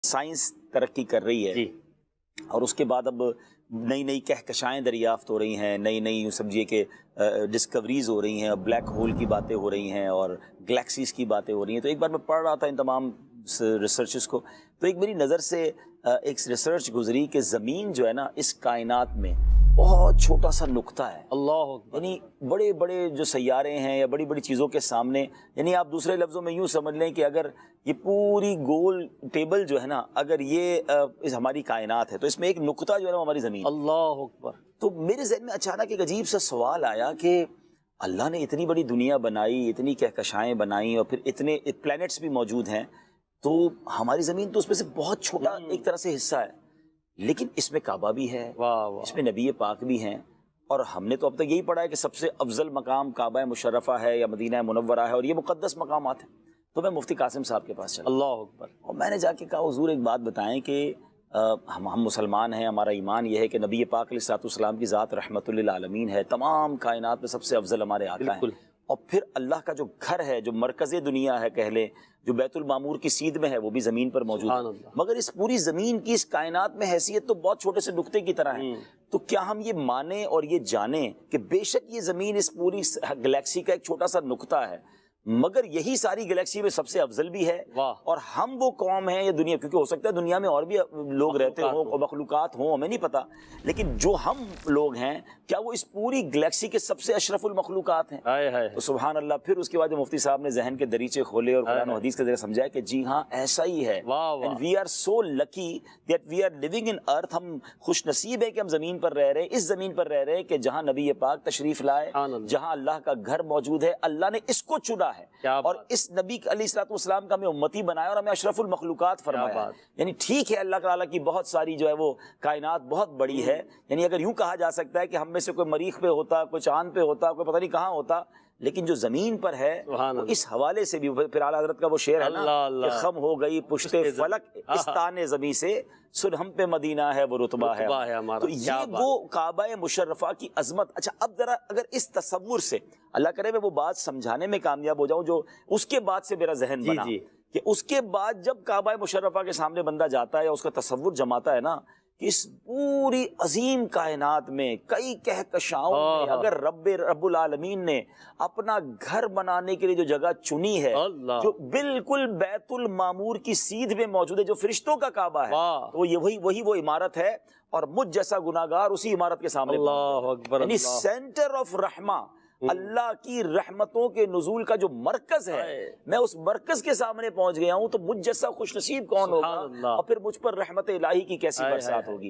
Science ترقی کر رہی ہے جی اور اس کے بعد اب نئی نئی کہکشائیں دریافت ہو رہی ہیں، نئی نئی یوں سمجھیے کہ ڈسکوریز ہو رہی ہیں، بلیک ہول کی باتیں ہو رہی ہیں اور گلیکسیز کی باتیں ہو رہی ہیں۔ تو ایک بار میں پڑھ رہا تھا ان تمام ریسرچز کو، تو ایک میری نظر سے ایک ریسرچ گزری کہ زمین جو ہے نا اس کائنات میں بہت چھوٹا سا نقطہ ہے۔ اللہ اکبر۔ یعنی بڑے بڑے جو سیارے ہیں یا بڑی بڑی چیزوں کے سامنے، یعنی آپ دوسرے لفظوں میں یوں سمجھ لیں کہ اگر یہ پوری گول ٹیبل جو ہے نا، اگر یہ ہماری کائنات ہے تو اس میں ایک نقطہ جو ہے نا ہماری زمین۔ اللہ اکبر۔ تو میرے ذہن میں اچانک ایک عجیب سا سوال آیا کہ اللہ نے اتنی بڑی دنیا بنائی، اتنی کہکشائیں بنائیں اور پھر اتنے پلینٹس بھی موجود ہیں، تو ہماری زمین تو اس میں سے بہت چھوٹا ایک طرح سے حصہ ہے، لیکن اس میں کعبہ بھی ہے، واہ واہ۔ اس میں نبی پاک بھی ہیں، اور ہم نے تو اب تک یہی پڑھا ہے کہ سب سے افضل مقام کعبہ مشرفہ ہے یا مدینہ منورہ ہے اور یہ مقدس مقامات ہیں۔ تو میں مفتی قاسم صاحب کے پاس چلا اللہ اکبر۔ اور میں نے جا کے کہا حضور ایک بات بتائیں کہ ہم مسلمان ہیں، ہمارا ایمان یہ ہے کہ نبی پاک علیہ الصلوۃ والسلام کی ذات رحمت للعالمین ہے، تمام کائنات میں سب سے افضل ہمارے آقا ہیں، اور پھر اللہ کا جو گھر ہے، جو مرکز دنیا ہے کہہ لیں، جو بیت المعمور کی سیدھ میں ہے، وہ بھی زمین پر موجود ہے، مگر اس پوری زمین کی اس کائنات میں حیثیت تو بہت چھوٹے سے نقطے کی طرح ہے۔ تو کیا ہم یہ مانیں اور یہ جانیں کہ بے شک یہ زمین اس پوری گلیکسی کا ایک چھوٹا سا نقطہ ہے، مگر یہی ساری گلیکسی میں سب سے افضل بھی ہے، اور ہم وہ قوم ہیں یا دنیا، کیونکہ ہو سکتا ہے دنیا میں اور بھی لوگ رہتے ہوں اور مخلوقات ہوں، ہمیں نہیں پتا، لیکن جو ہم لوگ ہیں کیا وہ اس پوری گلیکسی کے سب سے اشرف المخلوقات ہیں؟ تو سبحان اللہ۔ پھر اس کے بعد مفتی صاحب نے ذہن کے دریچے کھولے اور قرآن و حدیث کے ذریعے سمجھایا کہ جی ہاں ایسا ہی ہے، and we are so lucky that we are living in earth۔ ہم خوش نصیب ہیں کہ ہم زمین پر رہ رہے ہیں، اس زمین پر رہ رہے ہیں کہ جہاں نبی پاک تشریف لائے، جہاں اللہ کا گھر موجود ہے، اللہ نے اس کو چنا ہے اور اس نبی علیہ الصلوۃ والسلام کا ہمیں امتی بنایا اور ہمیں اشرف المخلوقات فرمایا۔ یعنی ٹھیک ہے اللہ تعالیٰ کی بہت ساری جو ہے وہ کائنات بہت بڑی ہے، یعنی اگر یوں کہا جا سکتا ہے کہ ہم میں سے کوئی مریخ پہ ہوتا، کوئی چاند پہ ہوتا، کوئی پتہ نہیں کہاں ہوتا، لیکن جو زمین پر ہے اس حوالے سے بھی پھر اعلیٰ حضرت کا وہ شعر ہے نا کہ خم ہو گئی پشت فلک استان زمیں سے، سن ہم پہ مدینہ ہے وہ رتبہ ہے۔ تو یہ وہ کعبہ مشرفہ کی عظمت۔ اچھا اب ذرا اگر اس تصور سے، اللہ کرے میں وہ بات سمجھانے میں کامیاب ہو جاؤں جو اس کے بعد سے میرا ذہن بنا کہ اس کے بعد جب کعبہ مشرفہ کے سامنے بندہ جاتا ہے یا اس کا تصور جماتا ہے نا کہ اس پوری عظیم کائنات میں کئی کہکشاؤں میں اگر رب العالمین نے اپنا گھر بنانے کے لیے جو جگہ چنی ہے، جو بالکل بیت المعمور کی سیدھ میں موجود ہے، جو فرشتوں کا کعبہ ہے، تو وہی وہ عمارت ہے، اور مجھ جیسا گناہگار اسی عمارت کے سامنے، اللہ اکبر، یعنی سینٹر آف رحمہ، اللہ کی رحمتوں کے نزول کا جو مرکز ہے، میں اس مرکز کے سامنے پہنچ گیا ہوں، تو مجھ جیسا خوش نصیب کون ہوگا، اور پھر مجھ پر رحمت الہی کی کیسی برسات ہوگی۔